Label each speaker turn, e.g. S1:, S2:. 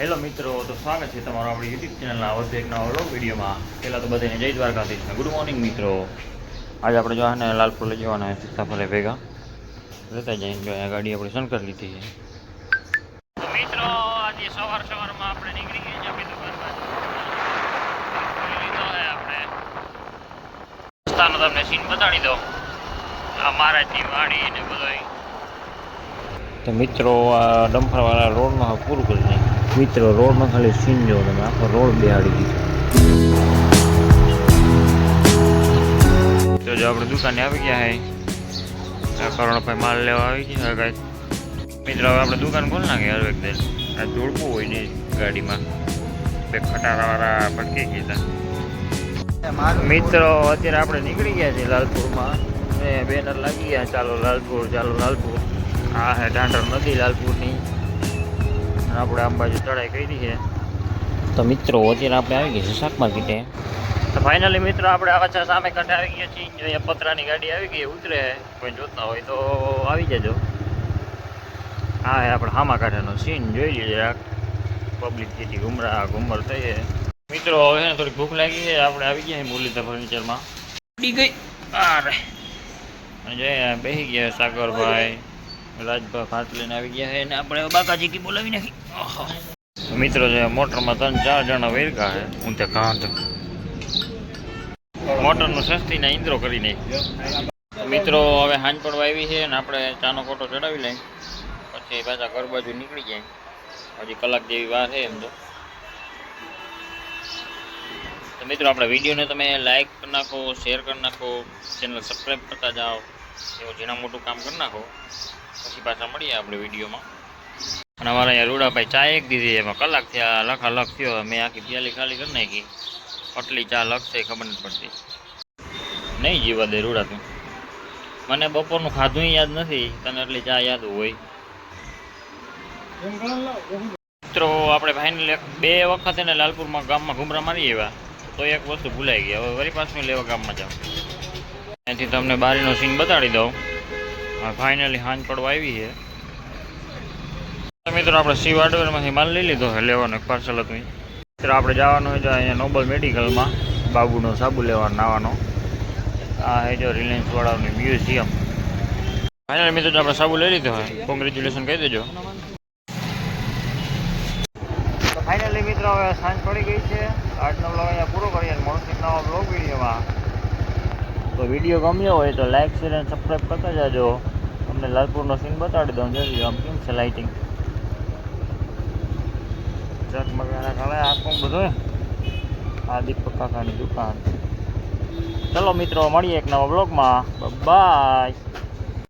S1: Hello મિત્રો, તો સ્વાગત છે તમારું આપણી યુટ્યુબ ચેનલના વધુ એક નવા વ્લોગ વિડીયોમાં. પહેલાં તો બધાને જય દ્વારકાધીશ ને ગુડ મોર્નિંગ મિત્રો. આજે આપણે જો ને લાલપુર લઈ જવાના સીતાફળે ભેગા લેતા જઈને જો ગાડી આપણે શંકર લીધી છે. તો મિત્રો આજે સવારમાં આપણે નીકળી ગયા છીએ દુકાનમાં. લીધો છે આપણે રસ્તાનો તમને સીન બતાડી દો. આ મહારાજની વાડી ને બધો. તો મિત્રો આ ડમ્ફરવાળા રોડમાં પૂરું કરી નાખ્યું. મિત્રો રોડમાં ખાલી સીન જો તમે આખો રોડ બેહાડી દીધો. તો જો આપણે દુકાને આવી ગયા હે કરોણભાઈ માલ લેવા આવી ગયા કાંઈક. મિત્રો હવે આપણે દુકાન ખોલી નાખીએ હર વખતે. આ જોડવું હોય ને ગાડીમાં બે ખટારાવાળા ભટકી ગયા. મિત્રો અત્યારે આપણે નીકળી ગયા છીએ લાલપુરમાં. બેનર લાગી ગયા ચાલો લાલપુર ચાલો લાલપુર. આ હે ઢાંઢર નદી લાલપુરની. આપણે આમ બાજુ ચડાઈ કરી છે. તો મિત્રો અત્યારે આપણે આવી ગયા છે શાક માર્કેટે. તો ફાઇનલી મિત્રો આપણે આવા સામે કાંઠે આવી ગયા છીએ. અહીંયા પતરાની ગાડી આવી ગઈ ઉતરે. કોઈ જોતા હોય તો આવી જજો. હા હે આપણે હામા કાંઠાનો સીન જોઈ લીધે જરાક. પબ્લિક જેથી ઘુમર થઈ. મિત્રો હવે થોડી ભૂખ લાગી છે. આપણે આવી ગયા મુરલીધર ફર્નિચરમાં. ઉડી ગઈ અરે અને જોઈએ બેસી ગયા સાગરભાઈ રાજભાઈ ભાત લઈને આવી ગયા છે ને આપણે બાકાજી બોલાવી નાખી. મિત્રો છે મોટરમાં 3-4 જણા વેરકા છે. હું તે કાંધ મોટરનું સસ્તીના ઇન્દ્રો કરી નાખ્યો. મિત્રો હવે હાંજ પડવા આવી છે ને આપણે ચાનો કોટો ચડાવી લઈએ પછી પાછા ઘર બાજુ નીકળી જાય. હજી કલાક જેવી વાર છે એમ તો. મિત્રો આપણે વિડીયોને તમે લાઈક કરી નાખો, શેર કરી નાખો, ચેનલ સબસ્ક્રાઈબ કરતા જાઓ. એવું ઝીણા મોટું કામ કરી નાખો પછી પાછા મળીએ આપણે વિડીયોમાં. અને અમારા અહીંયા રૂડાભાઈ ચા એક દીધી એમાં કલાક થયા લખાલખ થયો. મેં આખી પ્યાલી ખાલી કરી નાખી. આટલી ચા લખશે ખબર નથી પડતી. નહીં જીવા દે રૂડા તું. મને બપોરનું ખાધું યાદ નથી, તને એટલી ચા યાદ હોય. મિત્રો આપણે ફાઇનલી 2 વખત એને લાલપુરમાં ગામમાં ઘૂમરા મારી આવ્યા તો એક વસ્તુ ભૂલાઈ ગઈ. હવે વળી પાછું લેવા ગામમાં જાઉં. ત્યાંથી તમને બારીનો સીન બતાડી દઉં. ફાઇનલી હાંજ પડવા આવી છે. મિત્રો આપણે શિવ હાર્ડવેરમાંથી માલ લઈ લીધો છે. લેવાનો એક પાર્સલ હતું. મિત્રો આપણે જવાનું હોય જો અહીંયા નોબલ મેડિકલમાં બાબુનો સાબુ લેવાનો નાવાનો. આ હે જો રિલાયન્સ વાળાનું મ્યુઝિયમ. ફાઇનલી મિત્રો આપણે સાબુ લઈ લીધો હોય. કોંગ્રેચ્યુલેશન કહી દેજો. તો ફાઇનલી મિત્રો હવે સાંજ પડી ગઈ છે. આજનો બ્લોગ અહીંયા પૂરો કરીએ. મળશે નવા બ્લોગ વિડીયોમાં. તો વિડીયો ગમ્યો હોય તો લાઈક શેર અને સબસ્ક્રાઈબ કરતા જાજો. તમને લાલપુરનો સીન બતાડી દઉં. જોઈ આમ કેમ છે લાઇટિંગ ઝગમગાના કાળે આખું બધું. આ દીપક કાકાની દુકાન. ચલો મિત્રો મળીએ એક નવા બ્લોગમાં. બાય.